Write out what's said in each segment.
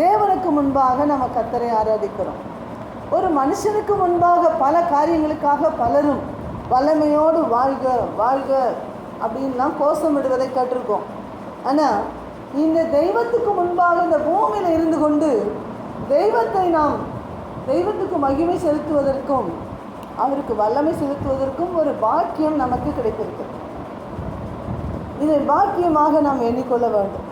தேவனுக்கு முன்பாக நம்ம கர்த்தரை ஆராதிக்கிறோம். ஒரு மனுஷனுக்கு முன்பாக பல காரியங்களுக்காக பலரும் வல்லமையோடு வாழ்க வாழ்க அப்படின்லாம் கோஷமிடுவதை கேட்டிருக்கோம். ஆனால் இந்த தெய்வத்துக்கு முன்பாக இந்த பூமியில் இருந்து கொண்டு தெய்வத்துக்கு மகிமை செலுத்துவதற்கும் அவருக்கு வல்லமை செலுத்துவதற்கும் ஒரு பாக்கியம் நமக்கு கிடைத்திருக்கு. இதை பாக்கியமாக நாம் எண்ணிக்கொள்ள வேண்டும்.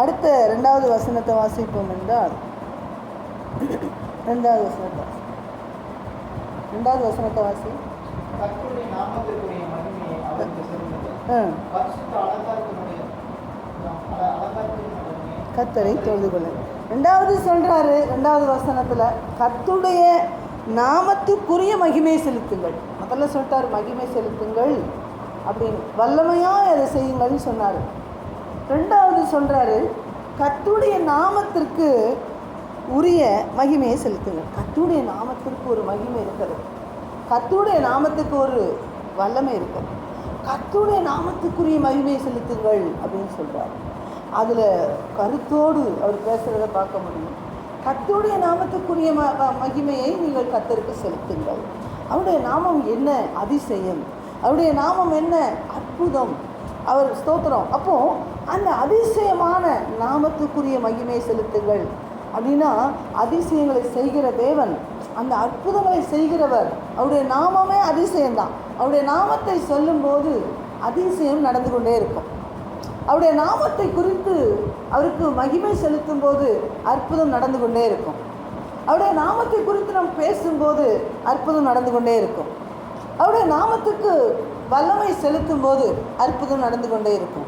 அடுத்த 2வது வசனத்தை வாசிப்போம் என்றால் 2வது வசனத்தை வாசி. கர்த்தரை தொழுது கொள்ள. 2வது சொல்றாரு, 2வது வசனத்துல கர்த்தருடைய நாமத்துக்குரிய மகிமையை செலுத்துங்கள். முதல்ல சொல்லிட்டாரு மகிமை செலுத்துங்கள் அப்படின்னு, வல்லமையாக அதை செய்யுங்கள்னு சொன்னார். 2வது சொல்கிறாரு கர்த்தருடைய நாமத்திற்கு உரிய மகிமையை செலுத்துங்கள். கர்த்தருடைய நாமத்திற்கு ஒரு மகிமை இருக்கிறது, கர்த்தருடைய நாமத்துக்கு ஒரு வல்லமை இருக்கிறது. கர்த்தருடைய நாமத்துக்குரிய மகிமையை செலுத்துங்கள் அப்படின்னு சொல்கிறார். அதில் கருத்தோடு அவர் பேசுகிறத பார்க்க முடியும். கர்த்தருடைய நாமத்துக்குரிய மகிமையை நீங்கள் கர்த்தருக்கு செலுத்துங்கள். அவருடைய நாமம் என்ன அதிசயம், அவருடைய நாமம் என்ன அற்புதம், அவர் ஸ்தோத்திரம். அப்போது அந்த அதிசயமான நாமத்துக்குரிய மகிமையை செலுத்துங்கள் அப்படின்னா அதிசயங்களை செய்கிற தேவன், அந்த அற்புதங்களை செய்கிறவர், அவருடைய நாமமே அதிசயம்தான். அவருடைய நாமத்தை சொல்லும்போது அதிசயம் நடந்து கொண்டே இருக்கும். அவருடைய நாமத்தை குறித்து அவருக்கு மகிமை செலுத்தும் போது அற்புதம் நடந்து கொண்டே இருக்கும். அவருடைய நாமத்தை குறித்து நாம் பேசும்போது அற்புதம் நடந்து கொண்டே இருக்கும். அவருடைய நாமத்துக்கு வல்லமை செலுத்தும் போது அற்புதம் நடந்து கொண்டே இருக்கும்.